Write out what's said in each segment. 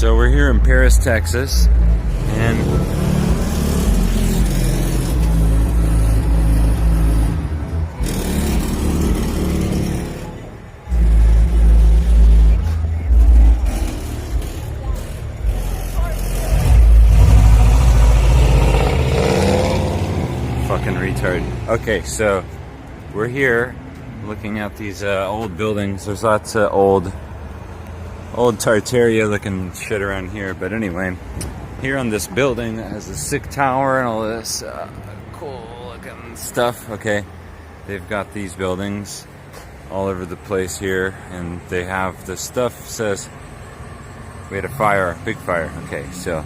So we're here in Paris, Texas, and fucking retard. Okay, so we're here looking at these old buildings. There's lots of old Tartaria looking shit around here, but anyway, here on this building that has a sick tower and all this cool looking stuff. Okay, they've got these buildings all over the place here, and they have the stuff says we had a fire, a big fire. Okay, so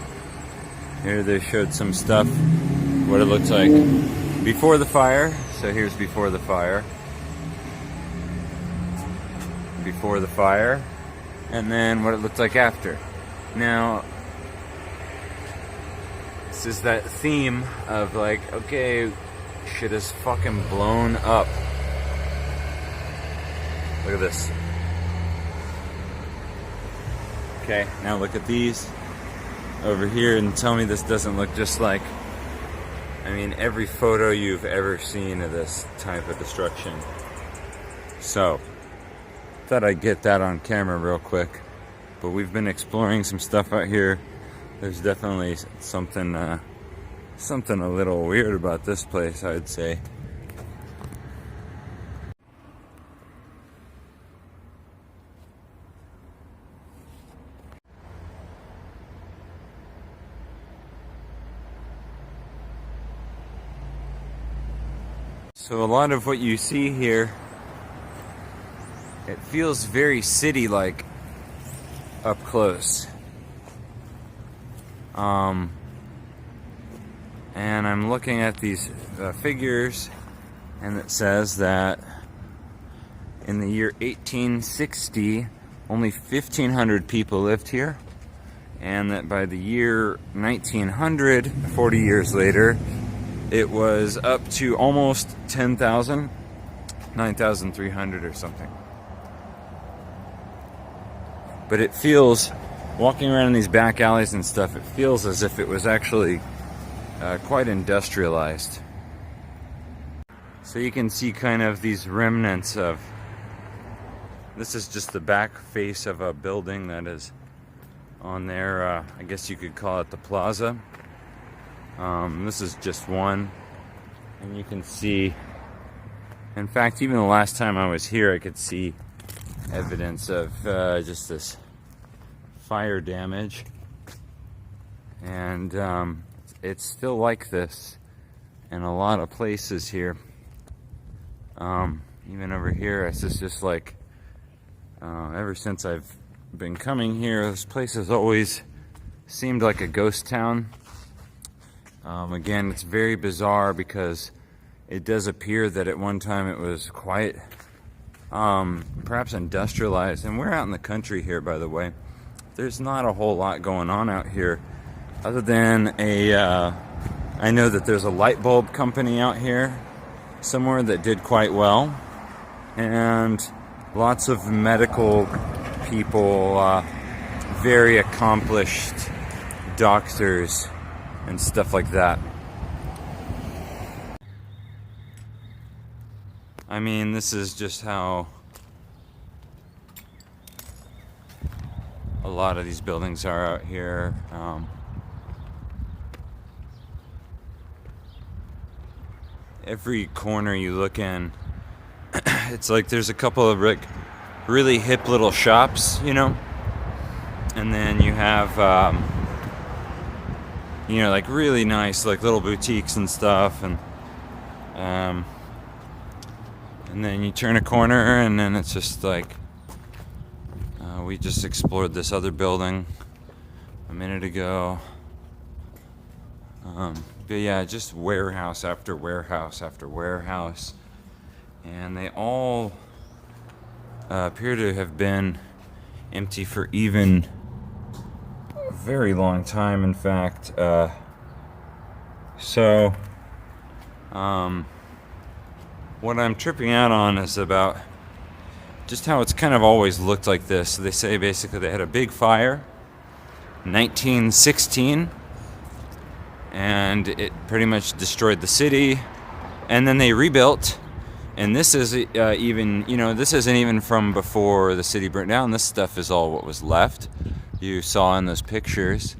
here they showed some stuff, what it looks like before the fire. So here's before the fire, and then what it looked like after. Now, this is that theme of like, okay, shit is fucking blown up. Look at this. Okay, now look at these over here and tell me this doesn't look just like, I mean, every photo you've ever seen of this type of destruction. So, thought I'd get that on camera real quick. But we've been exploring some stuff out here. There's definitely something a little weird about this place, I would say. So a lot of what you see here, it feels very city-like up close. And I'm looking at these figures, and it says that in the year 1860, only 1,500 people lived here, and that by the year 1900, 40 years later, it was up to almost 10,000, 9,300 or something. But it feels, walking around in these back alleys and stuff, it feels as if it was actually quite industrialized. So you can see kind of these remnants of, this is just the back face of a building that is on there. I guess you could call it the plaza. This is just one, and you can see, in fact, even the last time I was here, I could see evidence of just this fire damage, and it's still like this in a lot of places here. Even over here, it's just like ever since I've been coming here, this place has always seemed like a ghost town. Again, it's very bizarre because it does appear that at one time it was quite perhaps industrialized. And we're out in the country here, by the way. There's not a whole lot going on out here other than I know that there's a light bulb company out here somewhere that did quite well, and lots of medical people, very accomplished doctors and stuff like that. I mean, this is just how a lot of these buildings are out here. Every corner you look in, it's like there's a couple of like really hip little shops, you know, and then you have you know, like really nice like little boutiques and stuff, and then you turn a corner and then it's just like we just explored this other building a minute ago. But yeah, just warehouse after warehouse after warehouse, and they all appear to have been empty for even a very long time, in fact. So what I'm tripping out on is about just how it's kind of always looked like this. So they say basically they had a big fire, 1916, and it pretty much destroyed the city. And then they rebuilt, and this is even, you know, this isn't even from before the city burnt down. This stuff is all what was left. You saw in those pictures.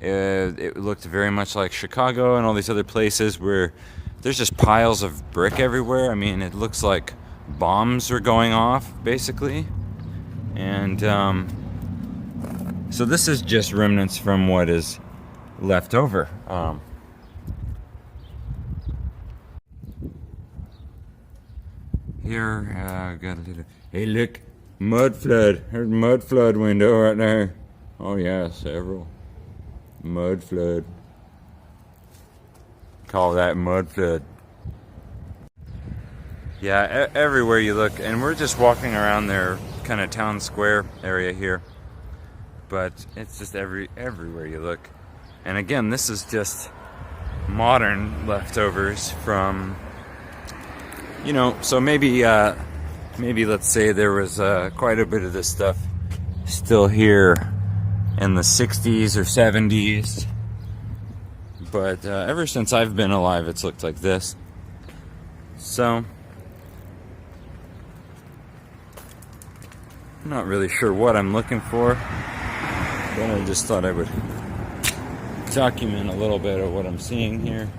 It looked very much like Chicago and all these other places where there's just piles of brick everywhere. I mean, it looks like bombs are going off, basically. And so this is just remnants from what is left over. Here, got a little. Hey, look, mud flood. There's a mud flood window right there. Oh yeah, several. Mud flood. Call that mud flood. Yeah, everywhere you look, and we're just walking around their kind of town square area here, but it's just everywhere you look. And again, this is just modern leftovers from, you know, so maybe let's say there was quite a bit of this stuff still here in the 60s or 70s, but ever since I've been alive, it's looked like this. So I'm not really sure what I'm looking for, but I just thought I would document a little bit of what I'm seeing here.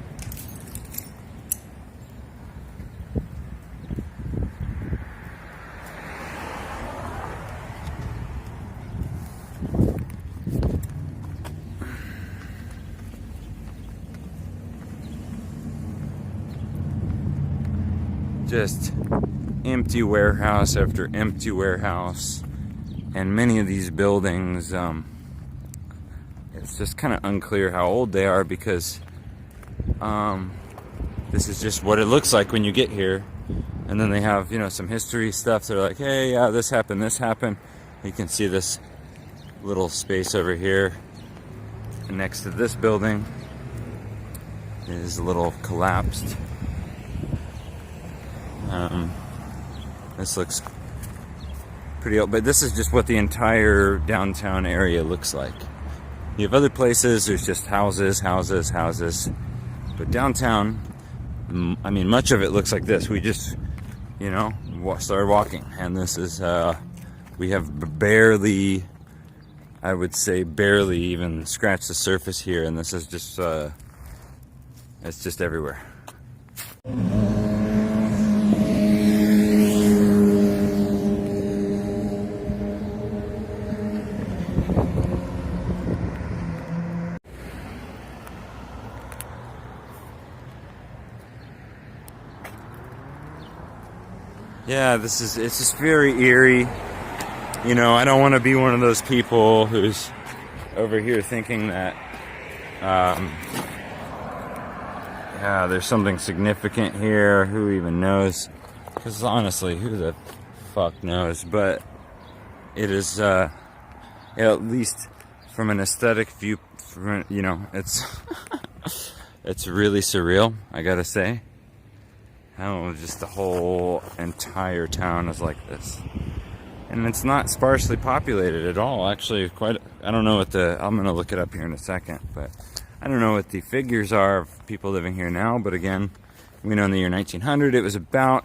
Just empty warehouse after empty warehouse, and many of these buildings, it's just kind of unclear how old they are, because this is just what it looks like when you get here. And then they have, you know, some history stuff. They're like, hey, yeah, this happened, this happened. You can see this little space over here next to this building is a little collapsed. This looks pretty old, but this is just what the entire downtown area looks like. You have other places, there's just houses, but downtown, I mean, much of it looks like this. We just, you know, started walking, and this is, we have barely, I would say barely even scratched the surface here, and this is just, it's just everywhere. Yeah, it's just very eerie. You know, I don't want to be one of those people who's over here thinking that, yeah, there's something significant here. Who even knows? Because honestly, who the fuck knows? But it is, yeah, at least from an aesthetic view, you know, it's, it's really surreal, I gotta say. How just the whole entire town is like this. And it's not sparsely populated at all. Actually, I don't know what I'm going to look it up here in a second, but I don't know what the figures are of people living here now. But again, we know in the year 1900, it was about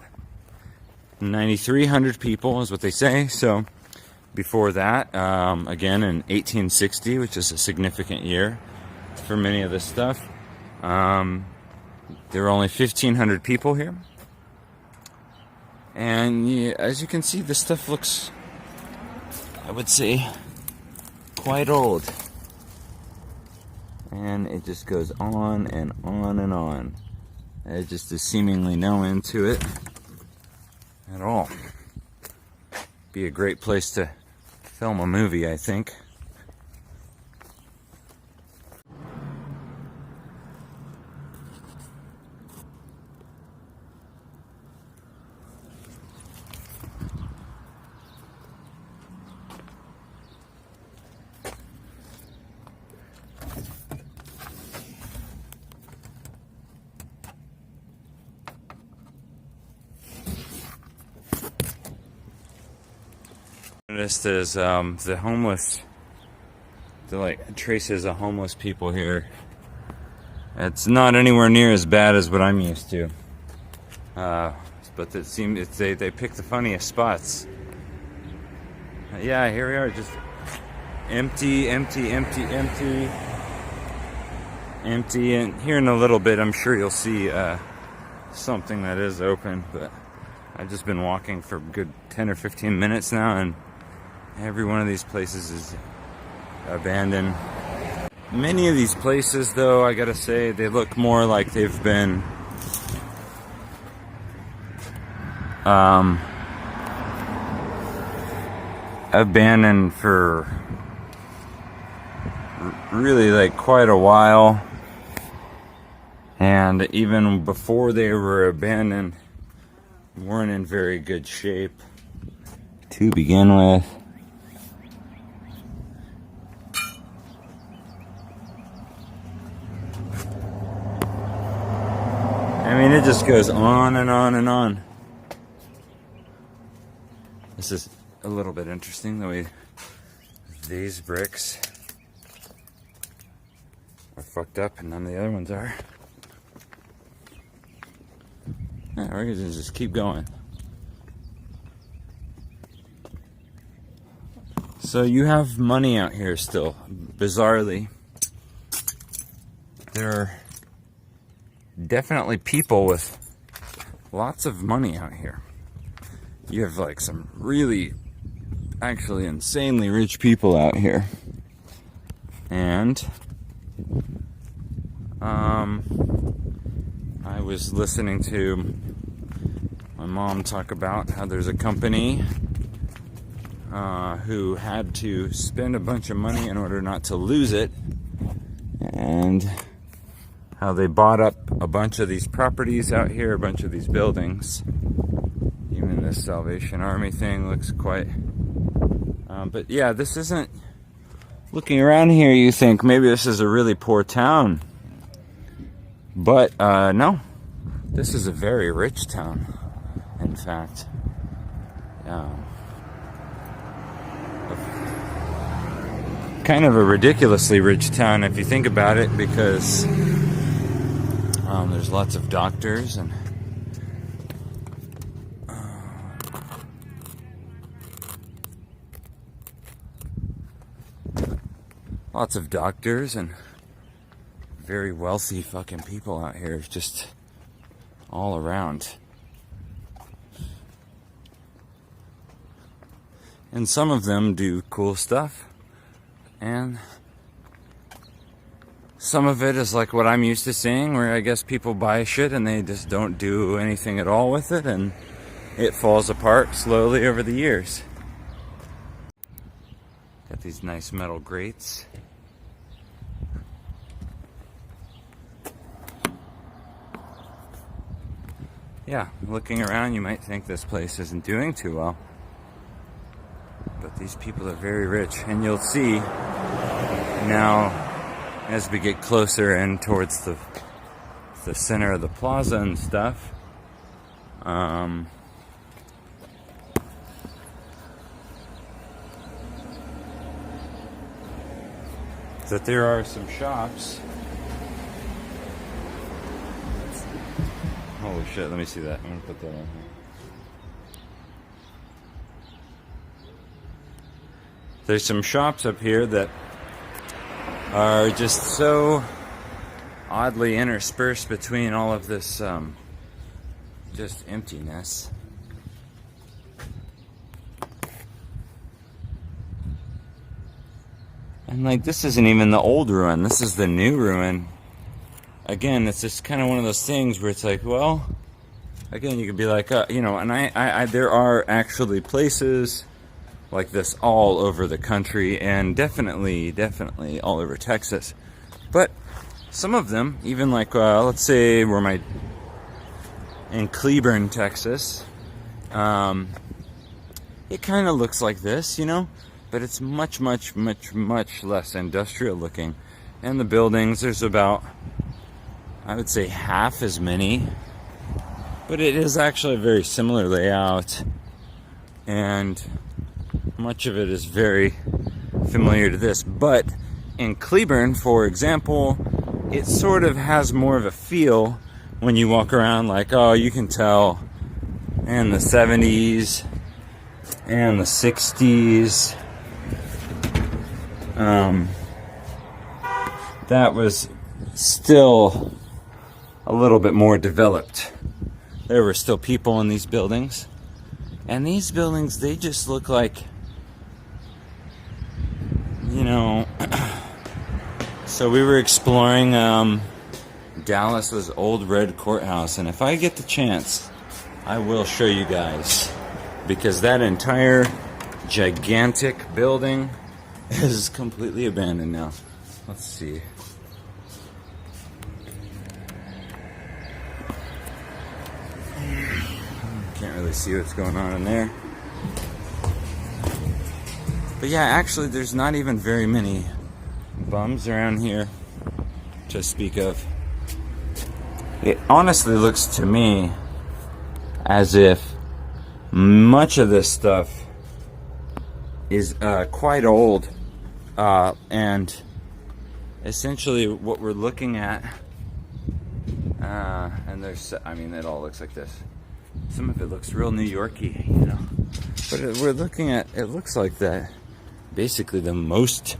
9,300 people is what they say. So before that, again, in 1860, which is a significant year for many of this stuff, there were only 1,500 people here. And yeah, as you can see, this stuff looks, I would say, quite old. And it just goes on and on and on. There just is seemingly no end to it at all. Be a great place to film a movie, I think. Noticed is the homeless the like traces of homeless people here. It's not anywhere near as bad as what I'm used to. But it seems they pick the funniest spots. Yeah, here we are, just empty. And here in a little bit, I'm sure you'll see something that is open. But I've just been walking for a good 10 or 15 minutes now, and every one of these places is abandoned. Many of these places, though, I gotta say, they look more like they've been abandoned for really like quite a while, and even before they were abandoned, weren't in very good shape to begin with. I mean, it just goes on and on and on. This is a little bit interesting, the way these bricks are fucked up and none of the other ones are. Yeah, we're gonna just keep going. So you have money out here still, bizarrely. There are definitely people with lots of money out here. You have like some really, actually insanely rich people out here. And I was listening to my mom talk about how there's a company who had to spend a bunch of money in order not to lose it, and how they bought up a bunch of these properties out here, a bunch of these buildings. Even this Salvation Army thing looks quite... but yeah, this isn't... Looking around here, you think maybe this is a really poor town. But no, this is a very rich town, in fact. Kind of a ridiculously rich town if you think about it, because there's lots of doctors and very wealthy fucking people out here, just all around. And some of them do cool stuff, and some of it is like what I'm used to seeing, where I guess people buy shit and they just don't do anything at all with it, and it falls apart slowly over the years. Got these nice metal grates. Yeah, looking around, you might think this place isn't doing too well. But these people are very rich. And you'll see now, as we get closer in towards the center of the plaza and stuff, that there are some shops. Holy shit, let me see that. I'm gonna put that on here. There's some shops up here that are just so oddly interspersed between all of this just emptiness. And like, this isn't even the old ruin, this is the new ruin. Again, it's just kind of one of those things where it's like, well, again, you could be like, you know, and I there are actually places like this all over the country, and definitely all over Texas. But some of them, even like, let's say in Cleburne, Texas, it kind of looks like this, you know, but it's much less industrial looking. And the buildings, there's about, I would say, half as many, but it is actually a very similar layout, and much of it is very familiar to this. But in Cleburne, for example, it sort of has more of a feel when you walk around, like, oh, you can tell in the 70s and the 60s, that was still a little bit more developed. There were still people in these buildings, and these buildings, they just look like, you know. So we were exploring Dallas's old red courthouse, and if I get the chance, I will show you guys, because that entire gigantic building is completely abandoned now. Let's see. Can't really see what's going on in there. But yeah, actually there's not even very many bums around here to speak of. It honestly looks to me as if much of this stuff is quite old, and essentially what we're looking at, and there's, I mean, it all looks like this. Some of it looks real New Yorky, you know, but we're looking at, it looks like that basically the most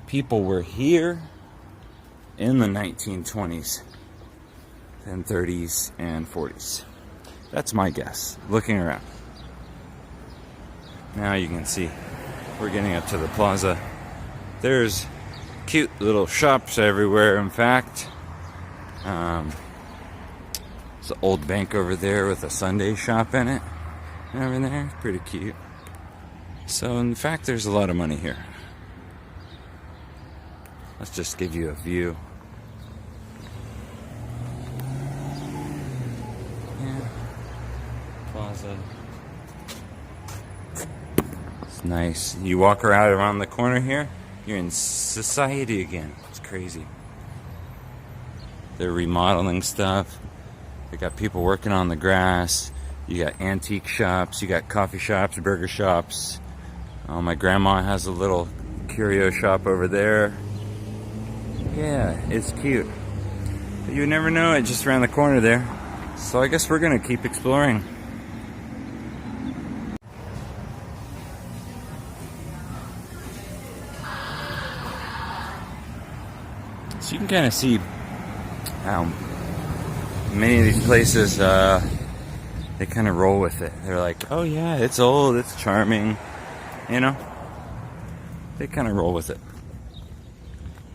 people were here in the 1920s and 30s and 40s. That's my guess, looking around. Now you can see we're getting up to the plaza. There's cute little shops everywhere, in fact. There's an old bank over there with a Sunday shop in it. Over there, pretty cute. So in fact, there's a lot of money here. Let's just give you a view. Yeah. Plaza. It's nice. You walk around the corner here, you're in society again. It's crazy. They're remodeling stuff. They got people working on the grass. You got antique shops. You got coffee shops, burger shops. Oh, my grandma has a little curio shop over there. Yeah, it's cute. But you never know it just around the corner there. So I guess we're gonna keep exploring. So you can kind of see how many of these places, they kind of roll with it. They're like, oh yeah, it's old, it's charming, you know? They kind of roll with it.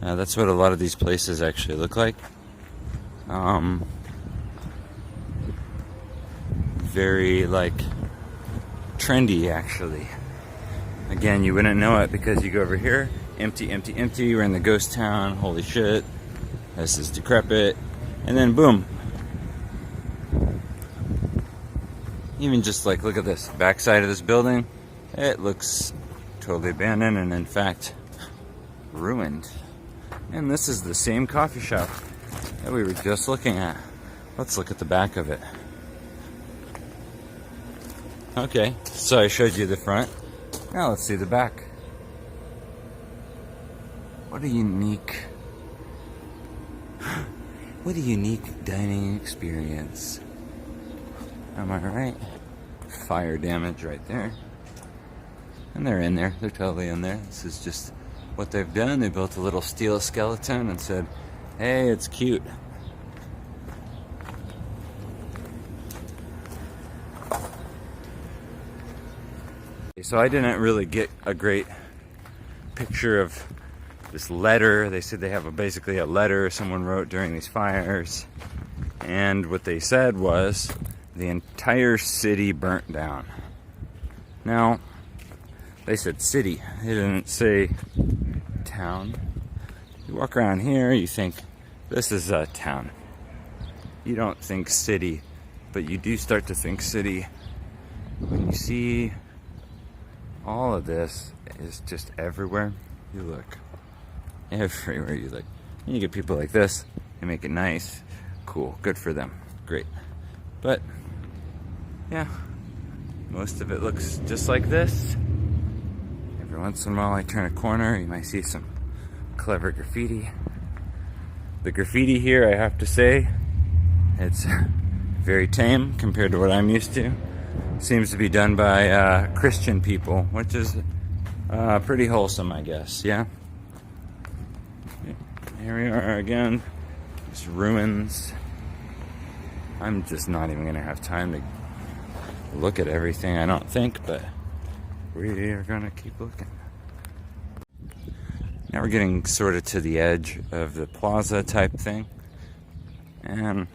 That's what a lot of these places actually look like. Very, like, trendy, actually. Again, you wouldn't know it because you go over here, empty, empty, empty. We're in the ghost town. Holy shit. This is decrepit. And then boom. Even just like, look at this backside of this building. It looks totally abandoned and in fact ruined. And this is the same coffee shop that we were just looking at. Let's look at the back of it. Okay, so I showed you the front. Now let's see the back. What a unique dining experience. Am I right? Fire damage right there. And they're in there. They're totally in there. This is just what they've done. They built a little steel skeleton and said, hey, it's cute. So I didn't really get a great picture of this letter. They said they have basically a letter someone wrote during these fires. And what they said was the entire city burnt down. Now, they said city. They didn't say town. You walk around here, you think this is a town. You don't think city, but you do start to think city when you see all of this is just everywhere you look. Everywhere you look. And you get people like this, they make it nice. Cool, good for them. Great. But, yeah, most of it looks just like this. Every once in a while I turn a corner, you might see some clever graffiti. The graffiti here, I have to say, it's very tame compared to what I'm used to. Seems to be done by Christian people, which is pretty wholesome, I guess, yeah? Here we are again, just ruins. I'm just not even gonna have time to look at everything, I don't think, but we are gonna keep looking. Now we're getting sort of to the edge of the plaza type thing, and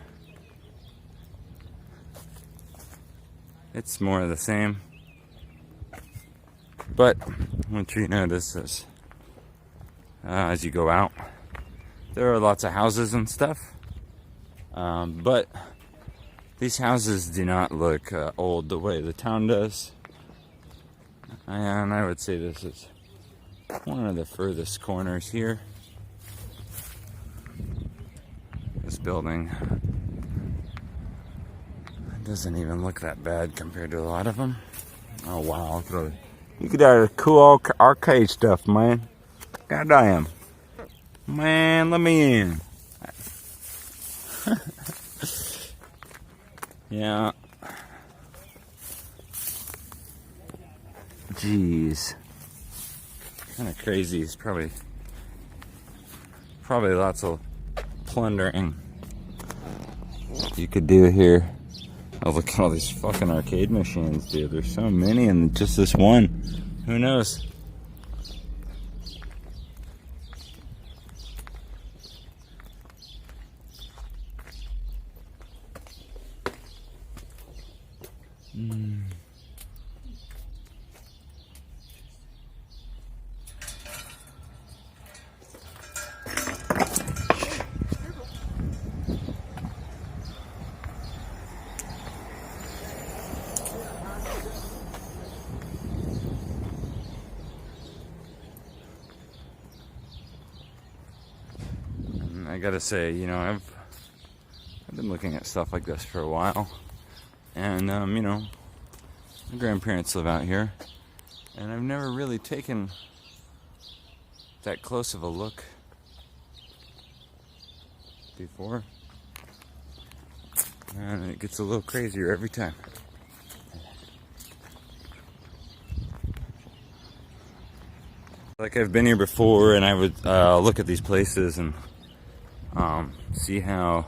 it's more of the same. But what you notice is, as you go out, there are lots of houses and stuff, but these houses do not look old the way the town does. And I would say this is one of the furthest corners here. This building doesn't even look that bad compared to a lot of them. Oh wow, you could have cool arcade stuff, man. Goddamn. Man, let me in. Yeah. Jeez. Kind of crazy. It's probably lots of plundering you could do here. Oh, look at all these fucking arcade machines, dude. There's so many in just this one. Who knows? I gotta say, you know, I've been looking at stuff like this for a while, and you know, my grandparents live out here, and I've never really taken that close of a look before, and it gets a little crazier every time. Like, I've been here before, and I would look at these places and see how,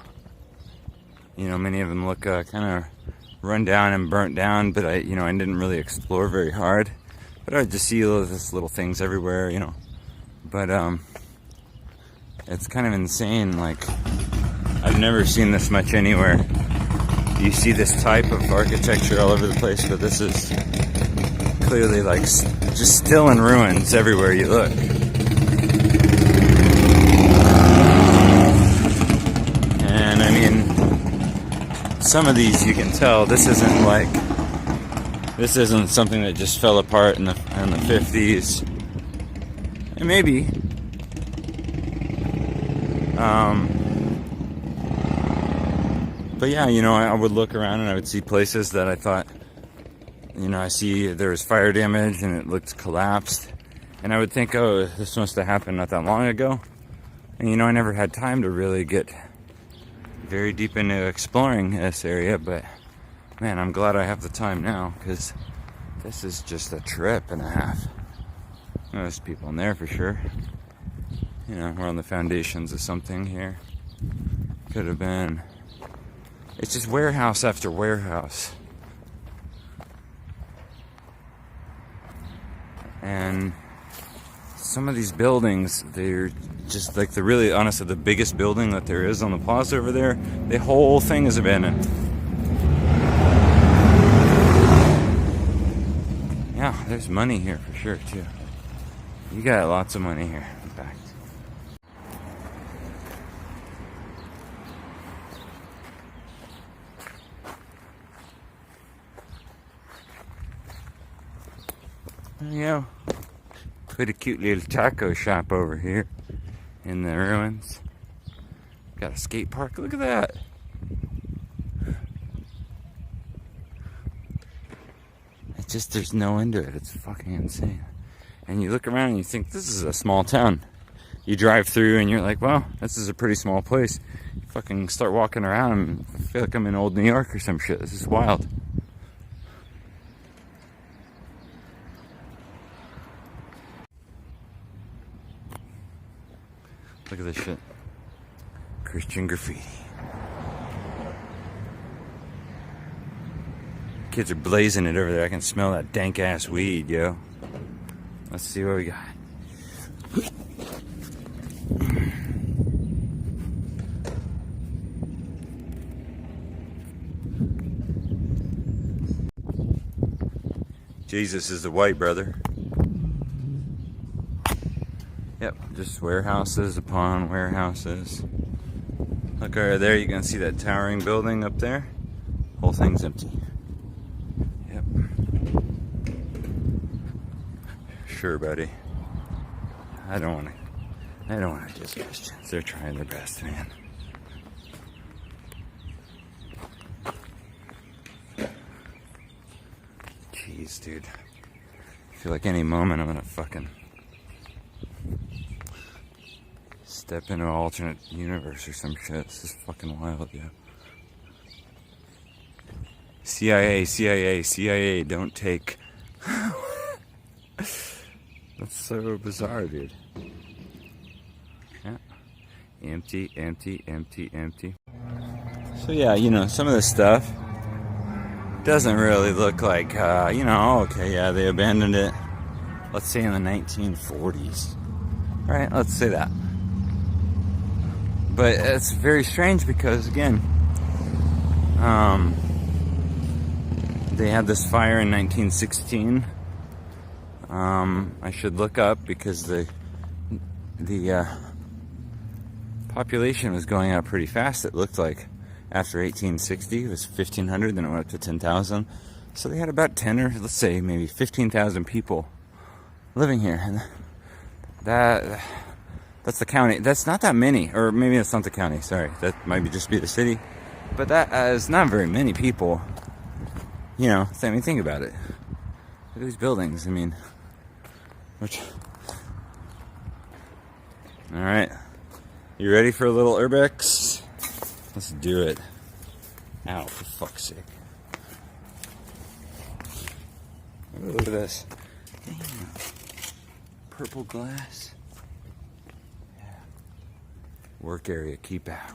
you know, many of them look kind of run down and burnt down, but I didn't really explore very hard. But I would just see these little things everywhere, you know. But it's kind of insane. Like, I've never seen this much anywhere. You see this type of architecture all over the place, but this is clearly like just still in ruins everywhere you look. Some of these you can tell this isn't something that just fell apart in the 50s. And maybe but yeah, you know, I would look around and I would see places that I thought, you know, I see there was fire damage and it looked collapsed, and I would think, oh, this must have happened not that long ago. And you know, I never had time to really get very deep into exploring this area, but man, I'm glad I have the time now, because this is just a trip and a half. There's people in there for sure. You know, we're on the foundations of something here. Could have been. It's just warehouse after warehouse. And some of these buildings, they're just like honestly, the biggest building that there is on the plaza over there, the whole thing is abandoned. Yeah, there's money here for sure too. You got lots of money here, in fact. There you go. Put a cute little taco shop over here in the ruins. Got a skate park. Look at that. It's just, there's no end to it. It's fucking insane. And you look around and you think, this is a small town. you drive through and you're like, well, this is a pretty small place. You fucking start walking around and I feel like I'm in old New York or some shit. This is wild. Look at this shit. Christian graffiti. Kids are blazing it over there. I can smell that dank ass weed, yo. Let's see what we got. Jesus is the white brother. Yep, just warehouses upon warehouses. Look over there, you can see that towering building up there. Whole thing's empty. Yep. Sure, buddy. I don't want to judge Christians. They're trying their best, man. Jeez, dude. I feel like any moment I'm gonna fucking step into an alternate universe or some shit. This is fucking wild, yeah. CIA, don't take. That's so bizarre, dude. Yeah. Empty. So yeah, you know, some of this stuff doesn't really look like, you know, okay, yeah, they abandoned it, let's say in the 1940s. Right, let's say that. But it's very strange because, again, they had this fire in 1916. I should look up because the population was going up pretty fast. It looked like after 1860 it was 1,500, then it went up to 10,000. So they had about 10 or let's say maybe 15,000 people living here, and that's the county. That's not that many, or maybe that's not the county. Sorry, that might just be the city. But that is not very many people. You know, I mean, think about it. Look at these buildings. I mean, which. All right, you ready for a little urbex? Let's do it. Ow, for fuck's sake. Look at this. Damn. Purple glass. Yeah. Work area, keep out.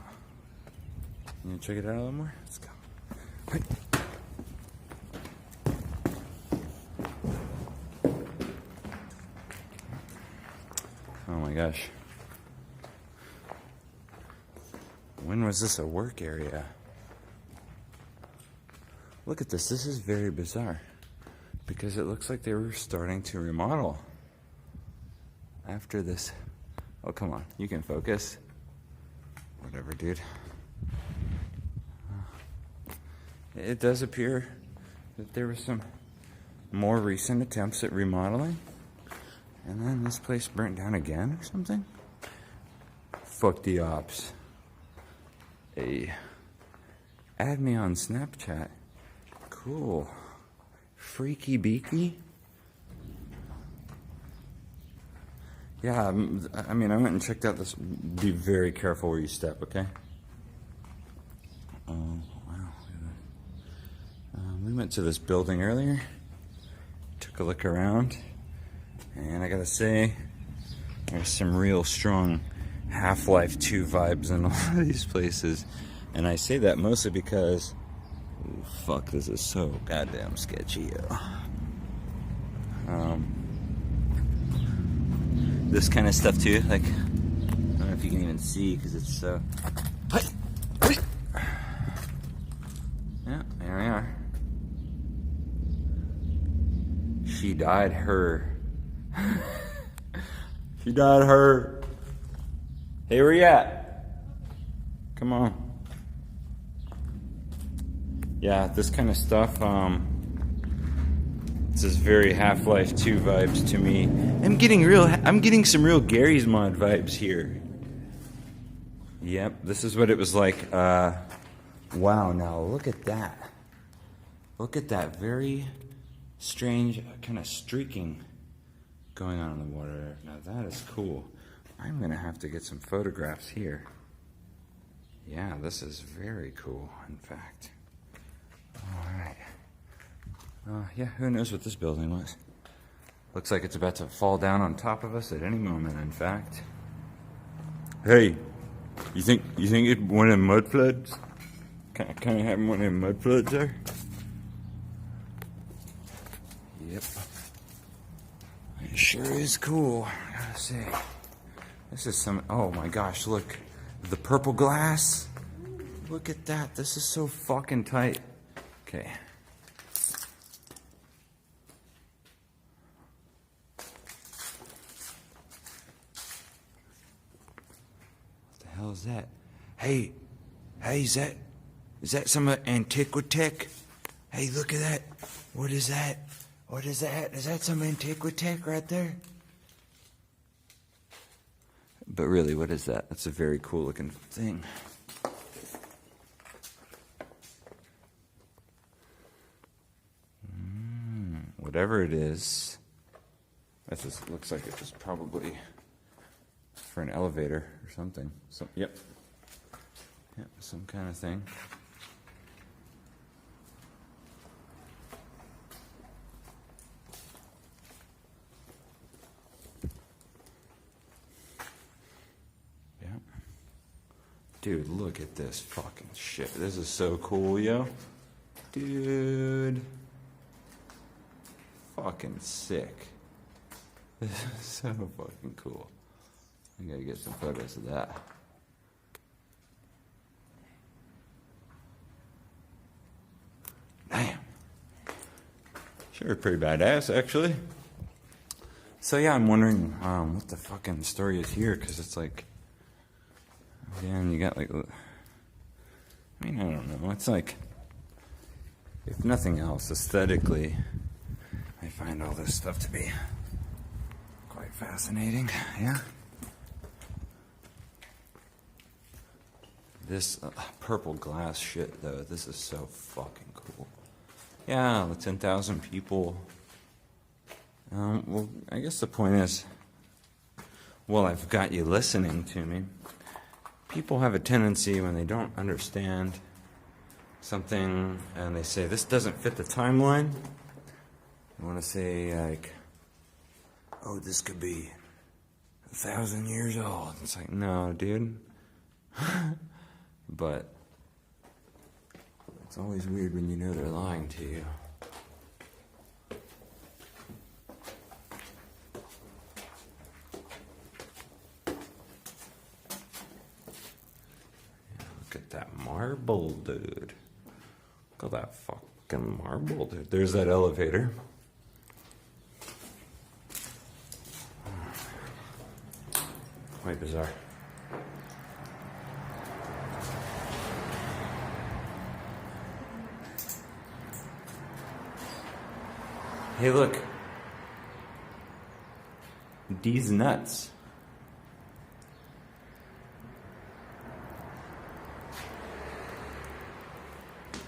You wanna check it out a little more? Let's go. Wait. Oh my gosh. When was this a work area? Look at this. This is very bizarre because it looks like they were starting to remodel after this. Oh, come on. You can focus. Whatever, dude. It does appear that there were some more recent attempts at remodeling. And then this place burnt down again or something? Fuck the ops. Hey. Add me on Snapchat. Cool. Freaky beaky? Yeah, I mean, I went and checked out this. Be very careful where you step, okay? Oh, wow. We went to this building earlier. Took a look around. And I gotta say, there's some real strong Half-Life 2 vibes in a lot of these places. And I say that mostly because, ooh, fuck, this is so goddamn sketchy, yo. This kind of stuff too, like, I don't know if you can even see because it's so... Yeah, there we are. She died her. She died her. Hey, where you at? Come on. Yeah, this kind of stuff, this is very Half-Life 2 vibes to me. I'm getting some real Gary's Mod vibes here. Yep, this is what it was like. Wow, now look at that. Look at that very strange kind of streaking going on in the water. Now that is cool. I'm gonna have to get some photographs here. Yeah, this is very cool, in fact. Alright. Yeah, who knows what this building was. Looks like it's about to fall down on top of us at any moment, in fact. Hey, you think it's one of them mud floods? Kind of having one of them mud floods there? Yep. It sure is cool, I gotta say. This is some, oh my gosh, look. The purple glass. Look at that, this is so fucking tight. Okay. What the hell is that? Hey, is that some Antiquitech? Hey, look at that. What is that? What is that? Is that some Antiquitech right there? But really, what is that? That's a very cool looking thing. Whatever it is, that just looks like it was probably for an elevator or something. So, yep, some kind of thing. Dude, look at this fucking shit. This is so cool, yo. Dude. Fucking sick. This is so fucking cool. I gotta get some photos of that. Damn. Sure, pretty badass, actually. So yeah, I'm wondering what the fucking story is here, because it's like, again, you got like, I mean, I don't know. It's like, if nothing else, aesthetically, I find all this stuff to be quite fascinating. Yeah. This purple glass shit, though, this is so fucking cool. Yeah, the 10,000 people. Well, I guess the point is, well, I've got you listening to me. People have a tendency when they don't understand something and they say, this doesn't fit the timeline. They want to say, like, oh, this could be 1,000 years old. It's like, no, dude. But it's always weird when you know they're lying to you. Look at that marble, dude. Look at that fucking marble, dude. There's that elevator. Quite bizarre. Hey, look. These nuts.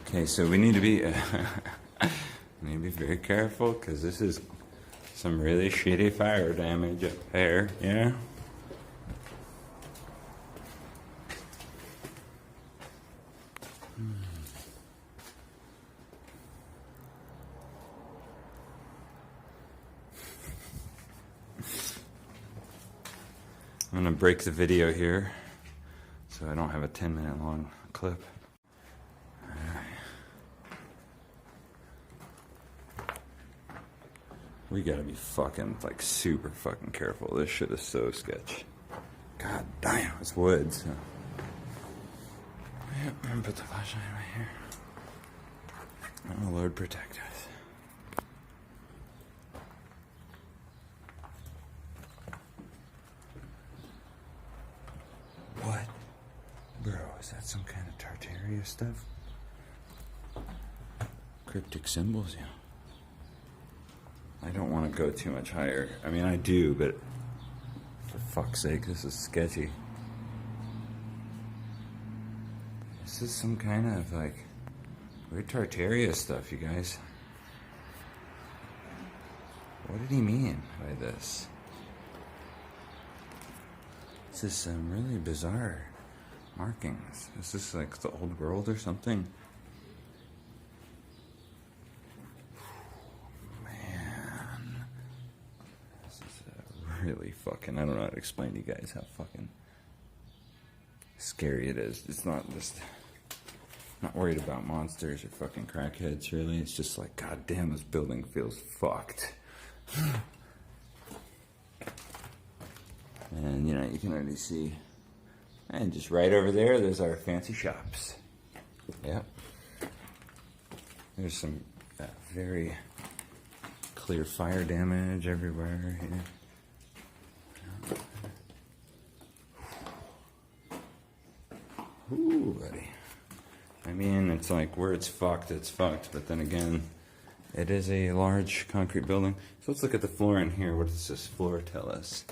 Okay, so we need to be very careful because this is some really shitty fire damage up there. Yeah. I'm gonna break the video here so I don't have a 10-minute long clip. We gotta be fucking, like, super fucking careful. This shit is so sketch. God damn, it's wood, so. Yep, I'm gonna put the flashlight right here. Oh, Lord protect us. What? Bro, is that some kind of Tartaria stuff? Cryptic symbols, yeah. I don't want to go too much higher. I mean, I do, but for fuck's sake, this is sketchy. This is some kind of, like, weird Tartaria stuff, you guys. What did he mean by this? This is some really bizarre markings. Is this like the old world or something? Man. This is really fucking, I don't know how to explain to you guys how fucking scary it is. It's not just, not worried about monsters or fucking crackheads, really. It's just like, god damn, this building feels fucked. And, you know, you can already see. And just right over there, there's our fancy shops. Yep. There's some very clear fire damage everywhere here. Ooh, buddy. I mean, it's like where it's fucked, but then again, it is a large concrete building. So let's look at the floor in here. What does this floor tell us?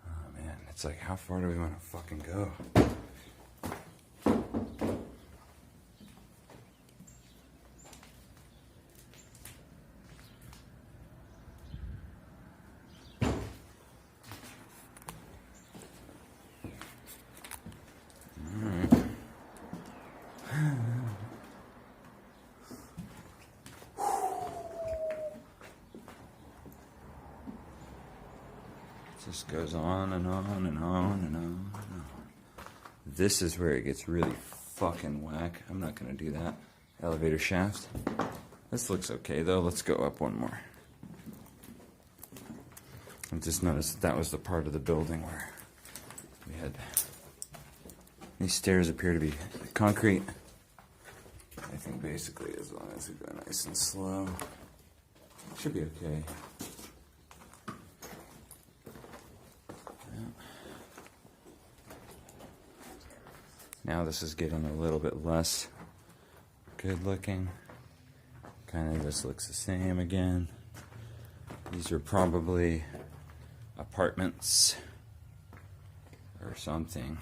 Oh man, it's like, how far do we want to fucking go? Just goes on and on and on and on and on. This is where it gets really fucking whack. I'm not gonna do that. Elevator shaft. This looks okay though. Let's go up one more. I just noticed that was the part of the building where we had these stairs appear to be concrete. I think basically as long as we go nice and slow, it should be okay. Now this is getting a little bit less good looking. Kind of just looks the same again. These are probably apartments or something.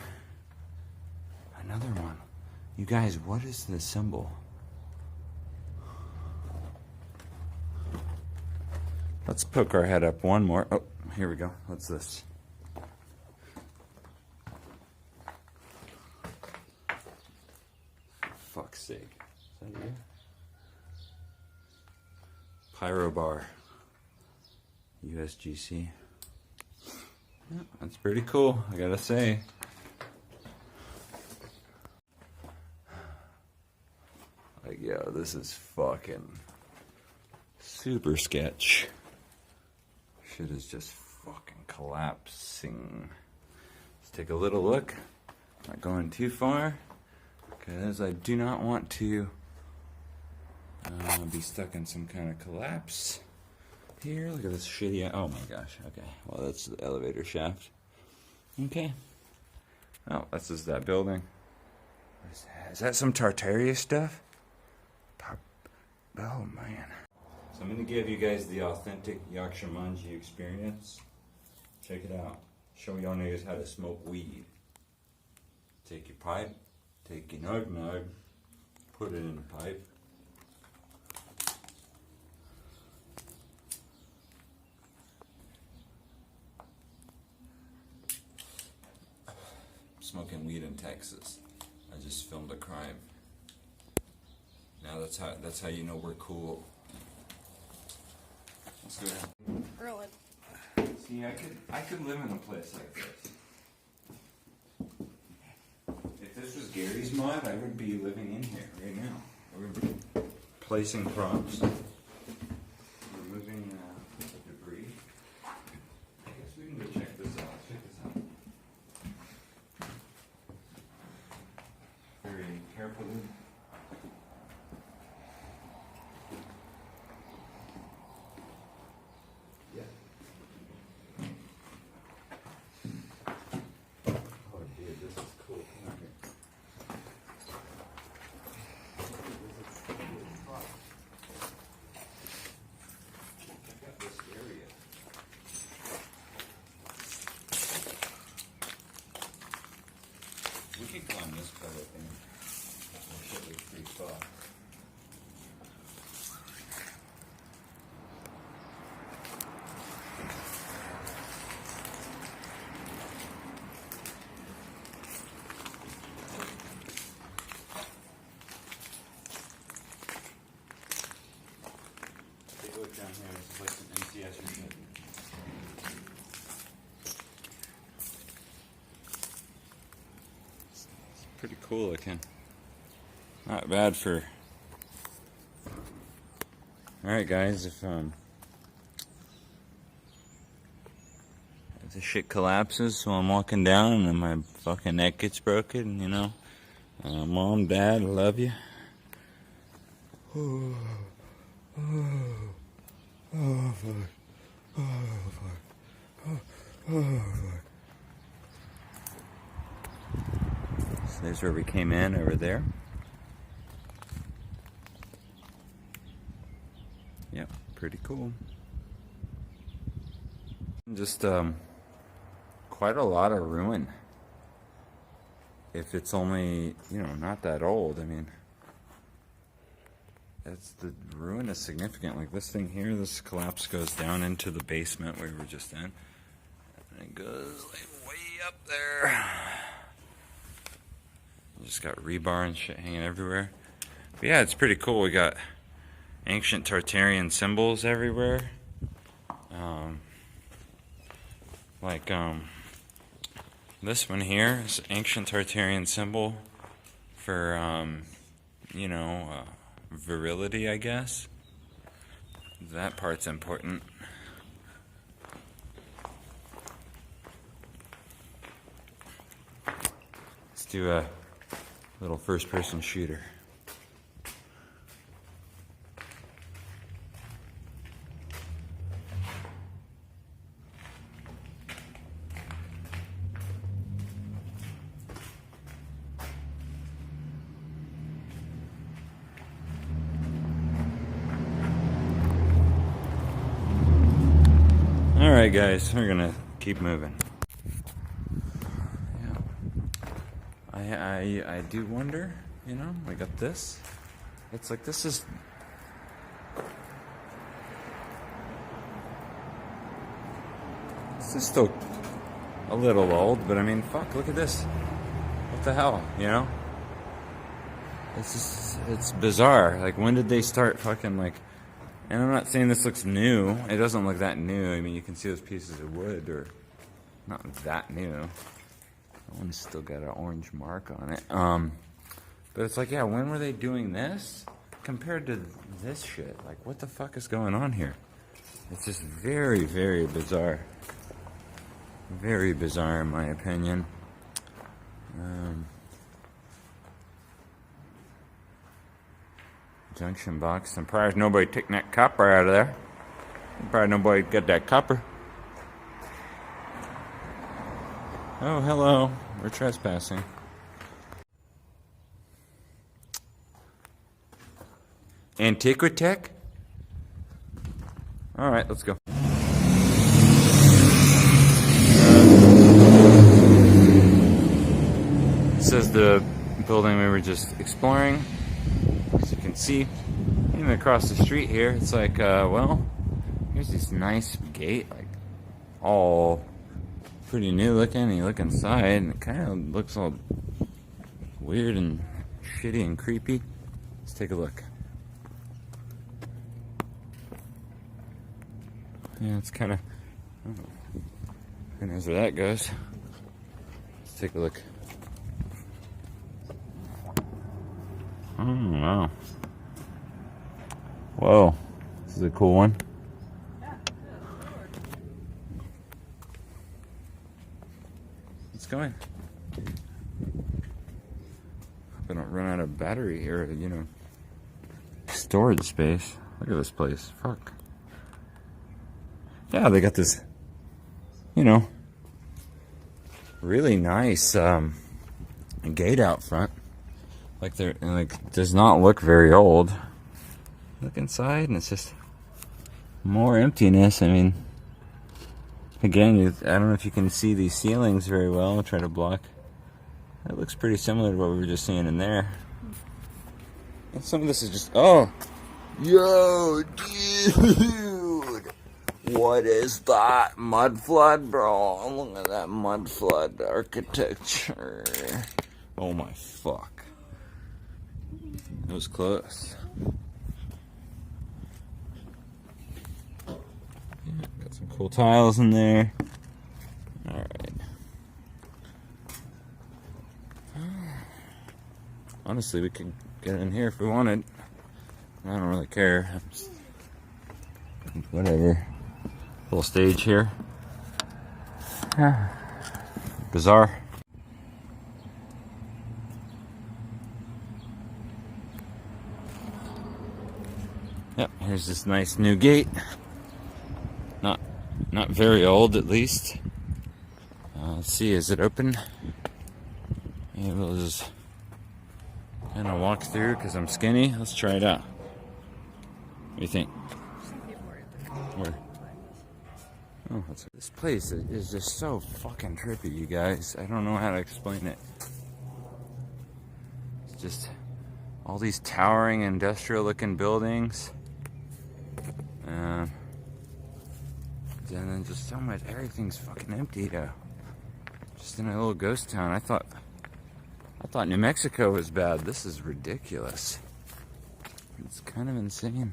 Another one. You guys, what is this symbol? Let's poke our head up one more. Oh, here we go. What's this? Fuck's sake. Is that you? Pyro bar. USGC. Yeah, that's pretty cool, I gotta say. Like, yo, this is fucking super sketch. Shit is just fucking collapsing. Let's take a little look. Not going too far, because I do not want to be stuck in some kind of collapse here. Look at this shitty, oh my gosh, okay. Well, that's the elevator shaft. Okay. Oh, that's just that building. What is that? Is that some Tartaria stuff? Oh man. So I'm gonna give you guys the authentic Yakshamanji experience. Check it out. Show y'all niggas how to smoke weed. Take your pipe, take your nug, put it in the pipe. Smoking weed in Texas. I just filmed a crime. Now that's how you know we're cool. Let's go ahead. Really? See, I could live in a place like this. If this was Gary's mod, I would be living in here right now. I would be placing props, removing debris. I guess we can go check this out. Check this out. Very carefully. Yeah. Oh, dude, this is cool. Come here. Check out this area. We can climb this part, I think. That shit looks pretty soft. pretty cool looking. Not bad for... Alright guys, if the shit collapses while I'm walking down and my fucking neck gets broken, you know, Mom, Dad, I love you. Oh, fuck. Oh, fuck. Oh, fuck. So there's where we came in, over there. Yep, pretty cool. Just, quite a lot of ruin. If it's only, you know, not that old, I mean, the ruin is significant. Like this thing here, this collapse goes down into the basement we were just in. And it goes like way up there. You just got rebar and shit hanging everywhere. But yeah, it's pretty cool. We got ancient Tartarian symbols everywhere. This one here is an ancient Tartarian symbol for, you know, virility, I guess. That part's important. Let's do a little first-person shooter. Alright guys, we're gonna keep moving. Yeah. I do wonder, you know, we got this. It's like this is still a little old, but I mean fuck, look at this. What the hell, you know? It's just, it's bizarre. Like when did they start fucking like, and I'm not saying this looks new. It doesn't look that new. I mean, you can see those pieces of wood are not that new. That one's still got an orange mark on it. But it's like, yeah, when were they doing this compared to this shit? Like, what the fuck is going on here? It's just very, very bizarre. Very bizarre, in my opinion. Junction box. I'm surprised nobody taking that copper out of there. Probably nobody got that copper. Oh, hello. We're trespassing. Antiquitech? Alright, let's go. This is the building we were just exploring. As you can see, even across the street here, it's like, well, here's this nice gate, like, all pretty new looking. You look inside, and it kind of looks all weird and shitty and creepy. Let's take a look. Yeah, it's kind of, who knows where that goes. Let's take a look. Oh, wow. Whoa, this is a cool one. It's going. Hope I don't run out of battery or, you know, storage space. Look at this place. Fuck. Yeah, they got this, you know, really nice gate out front. Like they're like does not look very old. Look inside, and it's just more emptiness. I mean, again, I don't know if you can see these ceilings very well. I'll try to block. It looks pretty similar to what we were just seeing in there. And some of this is just yo, dude, what is that mud flood, bro? Look at that mud flood architecture. Oh my fuck. It was close. Yeah, got some cool tiles in there. Alright. Honestly, we could get in here if we wanted. I don't really care. Whatever. Little stage here. Bizarre. Yep, here's this nice new gate. Not very old, at least. Let's see, is it open? Yeah, we'll just kind of walk through because I'm skinny. Let's try it out. What do you think? Where? Oh, this place is just so fucking trippy, you guys. I don't know how to explain it. It's just all these towering industrial-looking buildings. And then just so much, everything's fucking empty though. Just in a little ghost town. I thought New Mexico was bad. This is ridiculous. It's kind of insane.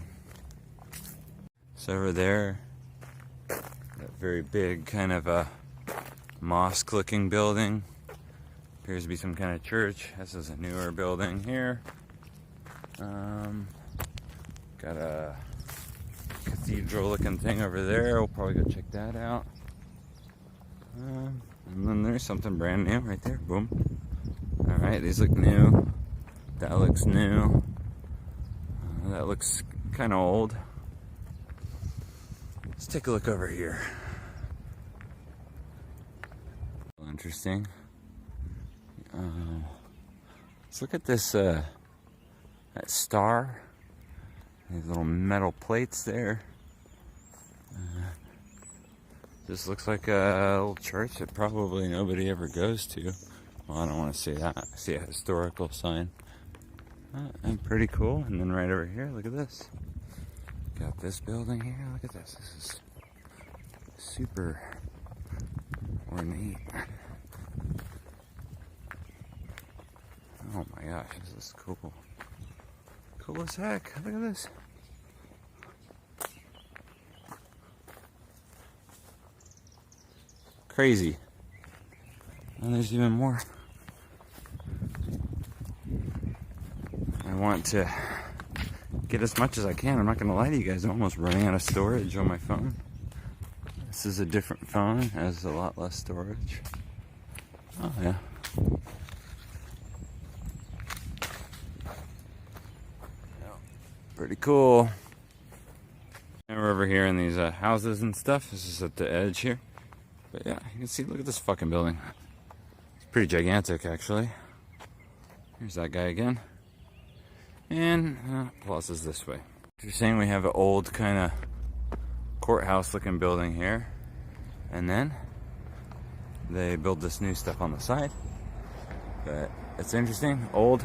So over there, that very big kind of a mosque-looking building. Appears to be some kind of church. This is a newer building here. Got a cathedral looking thing over there. We'll probably go check that out. And then there's something brand new right there. Boom. Alright, these look new. That looks new. That looks kind of old. Let's take a look over here. Interesting. Let's look at this that star. These little metal plates there. This looks like a little church that probably nobody ever goes to. Well, I don't want to say that. I see a historical sign. And pretty cool. And then right over here, look at this. Got this building here. Look at this. This is super ornate. Oh my gosh, this is cool. Cool as heck. Look at this. Crazy. And there's even more. I want to get as much as I can. I'm not going to lie to you guys. I'm almost running out of storage on my phone. This is a different phone. It has a lot less storage. Oh, yeah. Pretty cool. And we're over here in these houses and stuff. This is at the edge here. But yeah, you can see, look at this fucking building. It's pretty gigantic, actually. Here's that guy again. And Plus is this way. You're saying we have an old kind of courthouse looking building here. And then they build this new stuff on the side. But it's interesting. Old,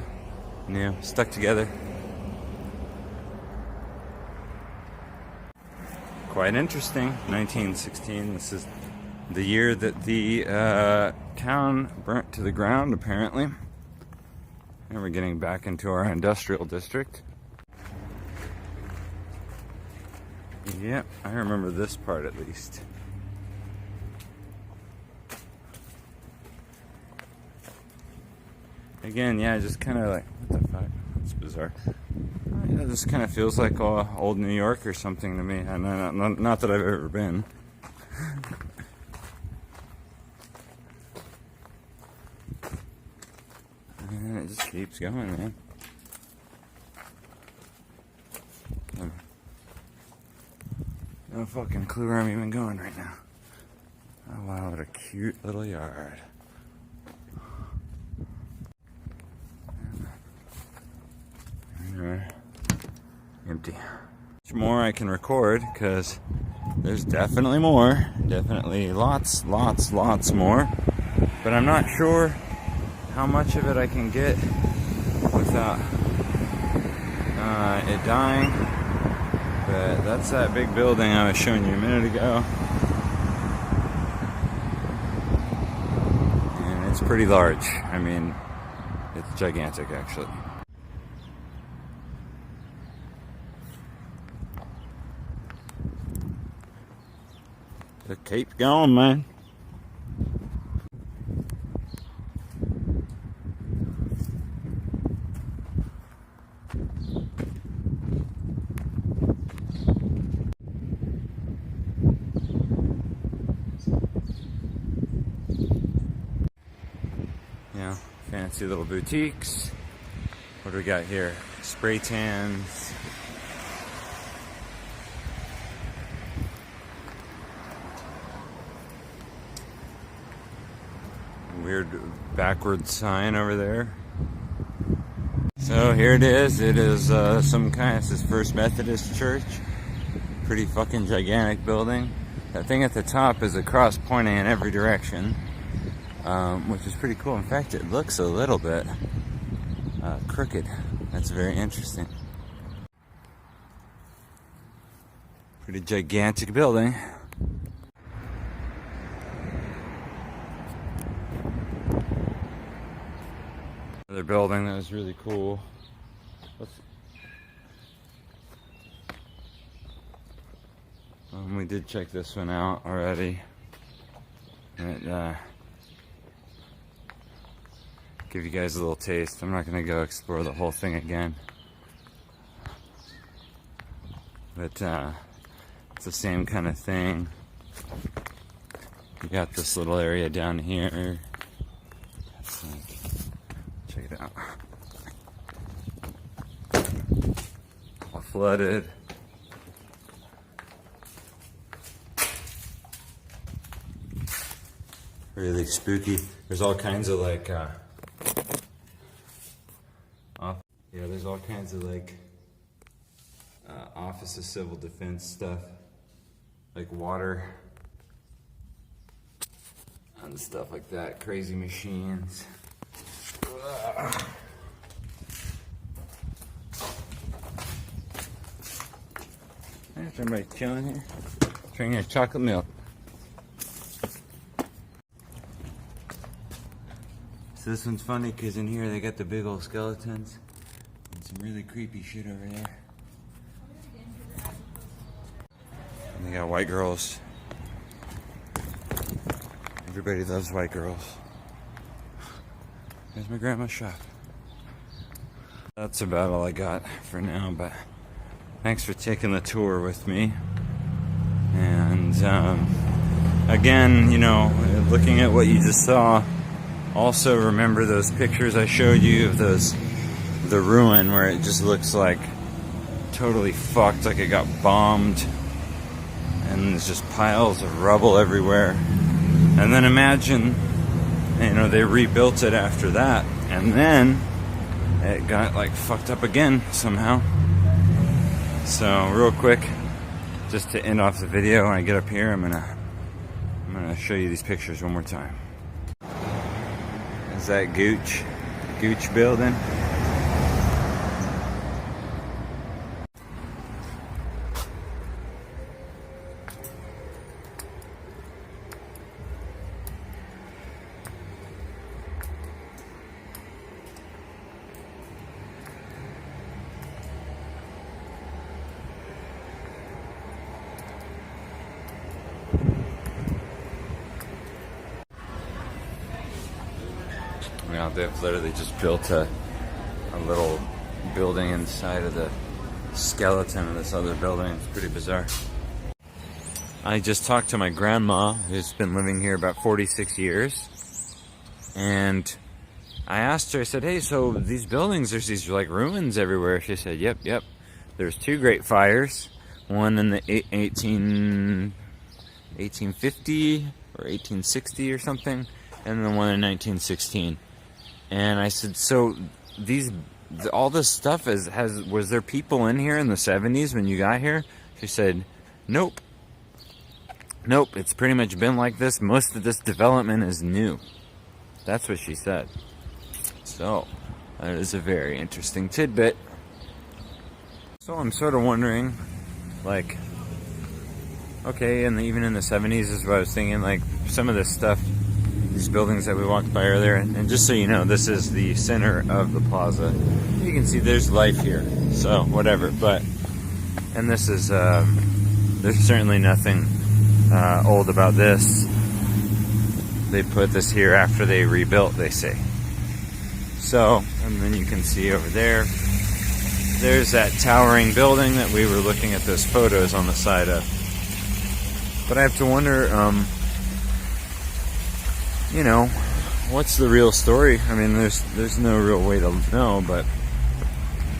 new, stuck together. Quite interesting. 1916. This is the year that the town burnt to the ground, apparently. And we're getting back into our industrial district. Yep, I remember this part at least. Again, yeah, just kind of like, what the fuck? That's bizarre. Yeah, this kind of feels like old New York or something to me. Not that I've ever been. And it just keeps going, man. No fucking clue where I'm even going right now. Oh wow, what a cute little yard. Empty. Much more I can record because there's definitely more. Definitely lots more. But I'm not sure how much of it I can get without it dying. But that's that big building I was showing you a minute ago. And it's pretty large. I mean, it's gigantic actually. Just keep going, man. Fancy little boutiques. What do we got here? Spray tans. Weird backwards sign over there. So here it is. It is some kind of, this is First Methodist Church. Pretty fucking gigantic building. That thing at the top is a cross pointing in every direction, which is pretty cool. In fact, it looks a little bit crooked. That's very interesting. Pretty gigantic building. Another building that was really cool. We did check this one out already. And give you guys a little taste. I'm not gonna go explore the whole thing again. But it's the same kind of thing. You got this little area down here. Check it out. All flooded. Really spooky. There's all kinds of like, there's all kinds of like Office of Civil Defense stuff, like water and stuff like that. Crazy machines. There's somebody chilling here, drinking a chocolate milk. So this one's funny because in here they got the big old skeletons and some really creepy shit over there. And they got white girls. Everybody loves white girls. There's my grandma's shop. That's about all I got for now, but thanks for taking the tour with me. And again, you know, looking at what you just saw, also remember those pictures I showed you of the ruin where it just looks like totally fucked, like it got bombed, and there's just piles of rubble everywhere. And then imagine, you know, they rebuilt it after that, and then it got like fucked up again somehow. So real quick, just to end off the video, when I get up here, I'm gonna show you these pictures one more time. Is that Gooch building? Now they've literally just built a little building inside of the skeleton of this other building. It's pretty bizarre. I just talked to my grandma, who's been living here about 46 years. And I asked her, I said, hey, so these buildings, there's these like ruins everywhere. She said, yep. There's two great fires. One in the 1850 or 1860 or something. And then one in 1916. And I said, so all this stuff was there people in here in the 70s when you got here? She said, nope, it's pretty much been like this. Most of this development is new. That's what she said. So that is a very interesting tidbit. So I'm sort of wondering, like, okay, and even in the 70s is what I was thinking, like some of this stuff, these buildings that we walked by earlier, and just so you know, this is the center of the plaza. You can see there's life here, so whatever. But, and this is, there's certainly nothing old about this. They put this here after they rebuilt, they say. So, and then you can see over there, there's that towering building that we were looking at those photos on the side of. But I have to wonder, you know, what's the real story? I mean, there's no real way to know, but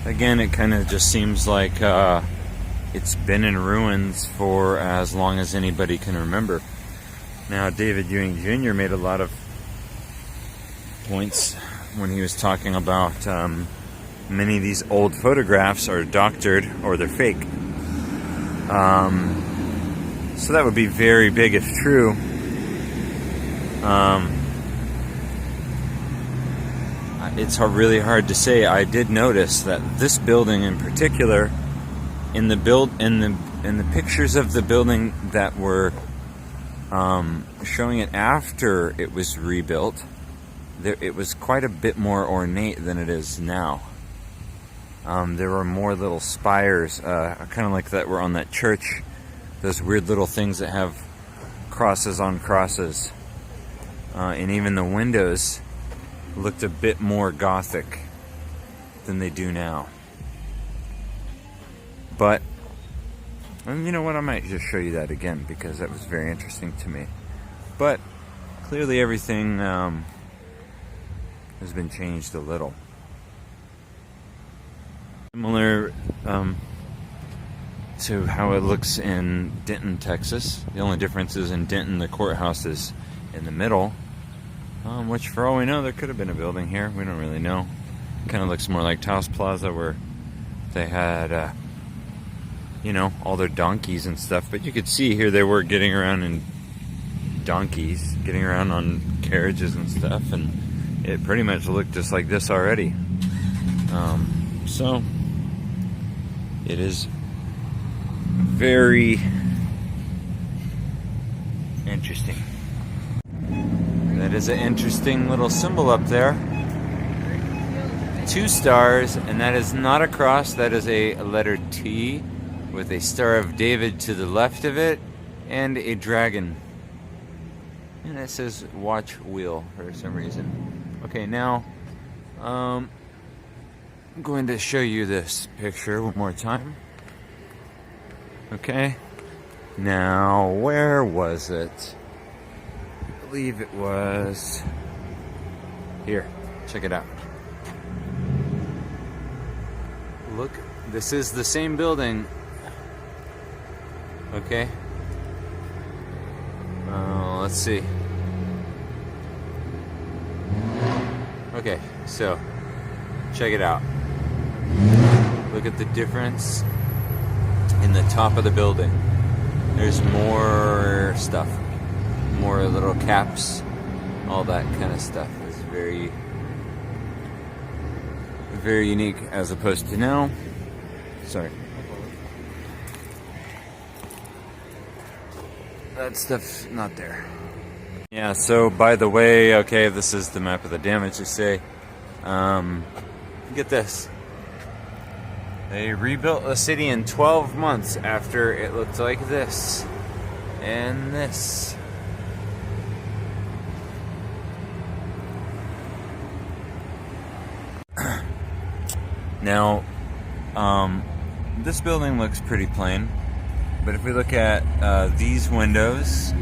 again, it kind of just seems like it's been in ruins for as long as anybody can remember. Now, David Ewing Jr. made a lot of points when he was talking about many of these old photographs are doctored or they're fake. So that would be very big if true. It's really hard to say. I did notice that this building in particular, in the pictures of the building that were showing it after it was rebuilt, it was quite a bit more ornate than it is now. There were more little spires, kind of like that were on that church. Those weird little things that have crosses on crosses. And even the windows looked a bit more Gothic than they do now. But, and you know what, I might just show you that again because that was very interesting to me. But clearly everything has been changed a little. Similar to how it looks in Denton, Texas. The only difference is in Denton the courthouse is in the middle, which for all we know there could have been a building here. We don't really know. Kind of looks more like Taos Plaza where they had you know, all their donkeys and stuff, but you could see here they were getting around in donkeys, getting around on carriages and stuff, and it pretty much looked just like this already. So it is very interesting. That is an interesting little symbol up there. 2 stars, and that is not a cross, that is a letter T with a Star of David to the left of it and a dragon. And it says watch wheel for some reason. Okay, now I'm going to show you this picture one more time. Okay, now where was it? I believe it was here. Check it out. Look, this is the same building. Okay. Let's see. Okay, so check it out. Look at the difference in the top of the building. There's more stuff, more little caps, all that kind of stuff is very, very unique as opposed to now. Sorry. That stuff's not there. Yeah, so by the way, okay, this is the map of the damage, they say. Get this. They rebuilt the city in 12 months after it looked like this. And this. Now, this building looks pretty plain. But if we look at these windows,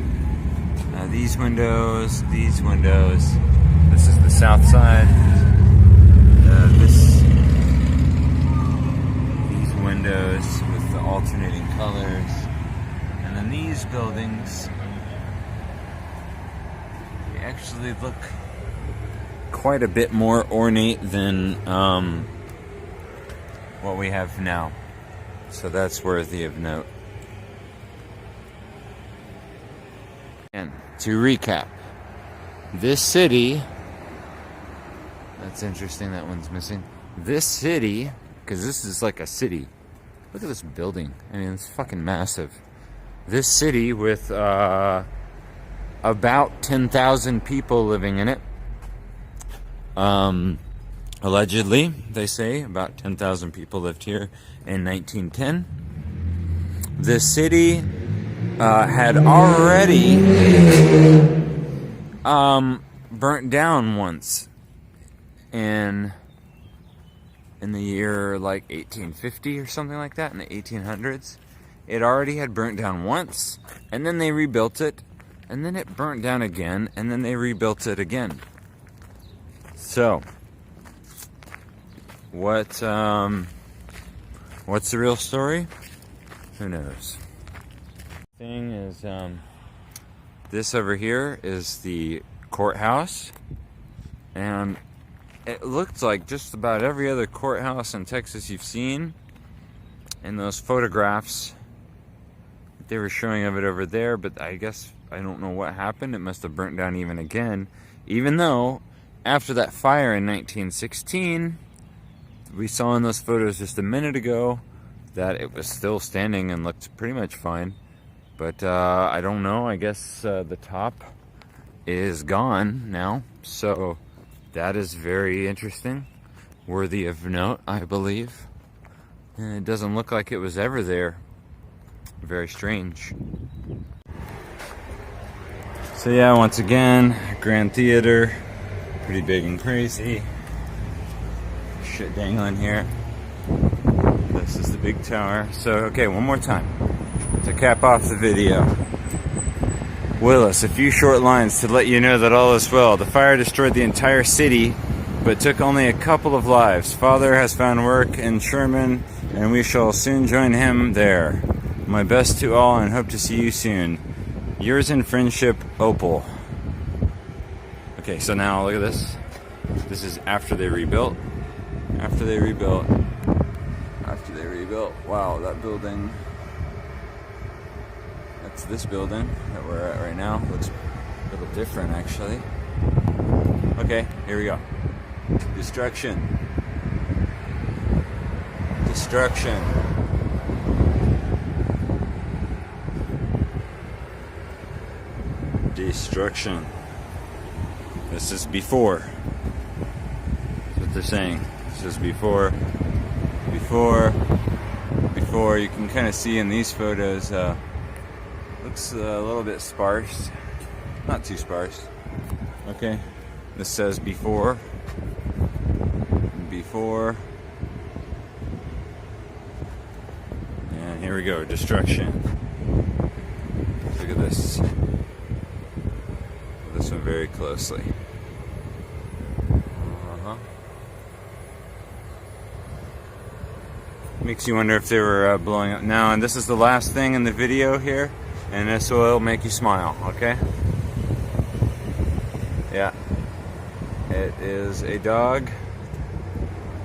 these windows, this is the south side. These windows with the alternating colors, and then these buildings, they actually look quite a bit more ornate than what we have now. So that's worthy of note. And to recap, this city, that's interesting, that one's missing. This city, because this is like a city. Look at this building. I mean, it's fucking massive. This city with about 10,000 people living in it. Allegedly, they say, about 10,000 people lived here in 1910. This city had already burnt down once in the year like 1850 or something like that, in the 1800s. It already had burnt down once, and then they rebuilt it, and then it burnt down again, and then they rebuilt it again. So, what's the real story? Who knows? Thing is, this over here is the courthouse, and it looked like just about every other courthouse in Texas you've seen. In those photographs they were showing of it over there, but I guess I don't know what happened. It must have burnt down even again, even though after that fire in 1916, we saw in those photos just a minute ago that it was still standing and looked pretty much fine. But I don't know, I guess the top is gone now, so that is very interesting, worthy of note, I believe. And it doesn't look like it was ever there. Very strange. So yeah, once again, Grand Theater, pretty big and crazy. Shit dangling here. This is the big tower. So, okay, one more time to cap off the video. Willis, a few short lines to let you know that all is well. The fire destroyed the entire city, but took only a couple of lives. Father has found work in Sherman, and we shall soon join him there. My best to all, and hope to see you soon. Yours in friendship, Opal. Okay, so now look at this. This is after they rebuilt. After they rebuilt. After they rebuilt. Wow, that building. That's this building that we're at right now. Looks a little different, actually. Okay, here we go. Destruction. Destruction. Destruction. This is before. That's what they're saying. This is before. Before. You can kind of see in these photos, looks a little bit sparse. Not too sparse. Okay. This says before. Before. And here we go. Destruction. Look at this. This one very closely. Makes you wonder if they were blowing up now. And this is the last thing in the video here, and this will make you smile. Okay? Yeah. It is a dog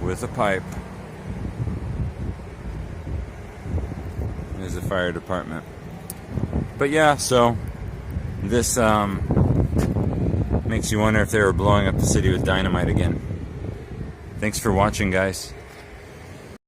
with a pipe. There's the fire department. But yeah, so this makes you wonder if they were blowing up the city with dynamite again. Thanks for watching, guys.